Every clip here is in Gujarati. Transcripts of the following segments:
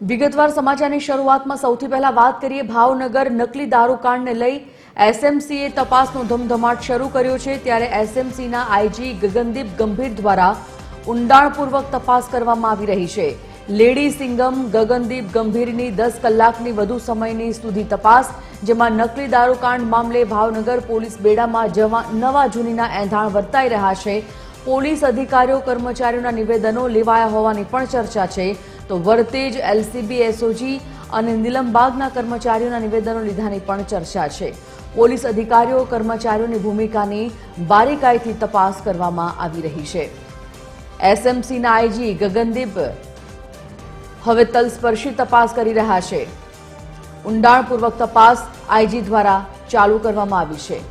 વિગતવાર સમાચારની શરૂઆતમાં સૌથી પહેલા વાત કરીએ ભાવનગર નકલી દારૂકાંડને લઈ એસએમસીએ તપાસનો ધમધમાટ શરૂ કર્યો છે। ત્યારે એસએમસીના આઈજી ગગનદીપ ગંભીર દ્વારા ઊંડાણપૂર્વક તપાસ કરવામાં આવી રહી છે। લેડી સિંગમ ગગનદીપ ગંભીરની 10 કલાકની વધુ સમયની સુધી તપાસ, જેમાં નકલી દારૂકાંડ મામલે ભાવનગર પોલીસ બેડામાં નવા જૂનીના એંધાણ વર્તાઈ રહ્યા છે। પોલીસ અધિકારીઓ કર્મચારીઓના નિવેદનો લેવાયા હોવાની પણ ચર્ચા છે। તો વરતેજ એલસીબી એસઓજી અને નીલમબાગના કર્મચારીઓના નિવેદનો લીધાની પણ ચર્ચા છે। પોલીસ અધિકારીઓ કર્મચારીઓની ભૂમિકાની બારીકાઈથી તપાસ કરવામાં આવી રહી છે। એસએમસીના આઈજી ગગનદીપ હવે તલસ્પર્શી તપાસ કરી રહ્યા છે। ઊંડાણપૂર્વક તપાસ આઈજી દ્વારા ચાલુ કરવામાં આવી છે।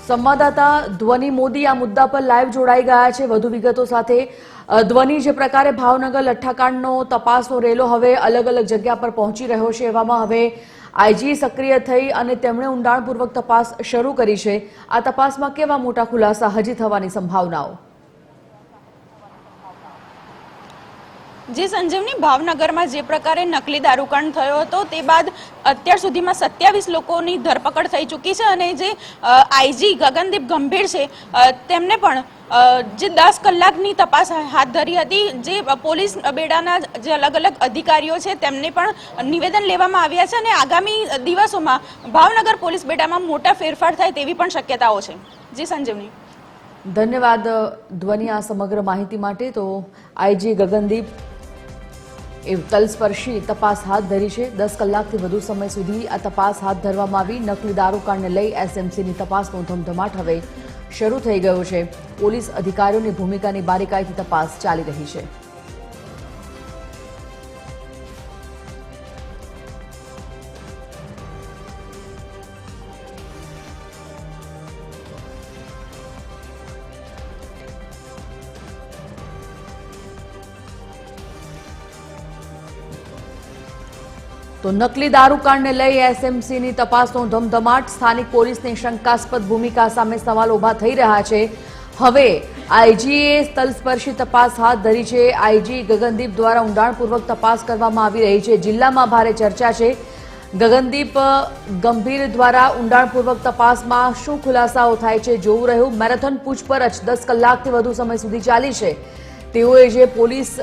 સંવાદદાતા ધ્વનિ મોદી આ મુદ્દા પર લાઈવ જોડાઈ ગયા છે વધુ વિગતો સાથે। ધ્વનિ, જે પ્રકારે ભાવનગર લઠ્ઠાકાંડનો તપાસનો રેલો હવે અલગ અલગ જગ્યા પર પહોંચી રહ્યો છે, એવામાં હવે આઈજી સક્રિય થઈ અને તેમણે ઊંડાણપૂર્વક તપાસ શરૂ કરી છે। આ તપાસમાં કેવા મોટા ખુલાસા હજી થવાની સંભાવનાઓ? જે સંજીવની, ભાવનગરમાં જે પ્રકારે નકલી દારૂકાંડ થયો હતો તે બાદ અત્યાર સુધીમાં 27 લોકોની ધરપકડ થઈ ચૂકી છે અને જે આઈજી ગગનદીપ ગંભીર છે તેમને પણ જે 10 કલાકની તપાસ હાથ ધરી હતી। જે પોલીસ બેડાના જે અલગ અલગ અધિકારીઓ છે તેમને પણ નિવેદન લેવામાં આવ્યા છે અને આગામી દિવસોમાં ભાવનગર પોલીસ બેડામાં મોટા ફેરફાર થાય તેવી પણ શક્યતાઓ છે। જી સંજીવની, ધન્યવાદ ધ્વનિ આ સમગ્ર માહિતી માટે। તો આઈજી ગગનદીપ એ તલસ્પર્શી તપાસ હાથ ધરી છે। 10 કલાકથી વધુ સમય સુધી આ તપાસ હાથ ધરવામાં આવી। નકલી દારૂકાંડને લઈ એસએમસીની તપાસનો ધમધમાટ હવે શરૂ થઈ ગયો છે। પોલીસ અધિકારીઓની ભૂમિકાની બારીકાઈથી તપાસ ચાલી રહી છે। તો નકલી દારૂકાંડને લઈ એસએમસીની તપાસનો ધમધમાટ, સ્થાનિક પોલીસની શંકાસ્પદ ભૂમિકા સામે સવાલ ઉભા થઈ રહ્યા છે। હવે આઈજીએ તલસ્પર્શી તપાસ હાથ ધરી છે। આઈજી ગગનદીપ દ્વારા ઊંડાણપૂર્વક તપાસ કરવામાં આવી રહી છે। જિલ્લામાં ભારે ચર્ચા છે। ગગનદીપ ગંભીર દ્વારા ઊંડાણપૂર્વક તપાસમાં શું ખુલાસાઓ થાય છે જોવું રહ્યું। મેરેથોન પૂછપરછ 10 કલાકથી વધુ સમય સુધી ચાલી છે। તેઓએ જે પોલીસ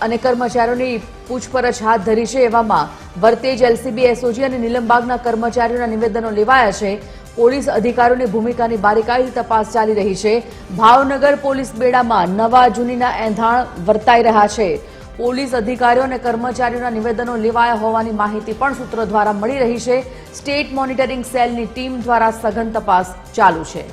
અને કર્મચારીઓની પૂછપરછ હાથ ધરી છે, એવામાં વરતેજ એલસીબી એસઓજી અને નીલમબાગના કર્મચારીઓના નિવેદનો લેવાયા છે। પોલીસ અધિકારીઓની ભૂમિકાની બારીકાઈથી તપાસ ચાલી રહી છે। ભાવનગર પોલીસ બેડામાં નવા જૂનીના એંધાણ વર્તાઈ રહ્યા છે। પોલીસ અધિકારીઓ અને કર્મચારીઓના નિવેદનો લેવાયા હોવાની માહિતી પણ સૂત્રો દ્વારા મળી રહી છે। સ્ટેટ મોનિટરિંગ સેલની ટીમ દ્વારા સઘન તપાસ ચાલુ છે।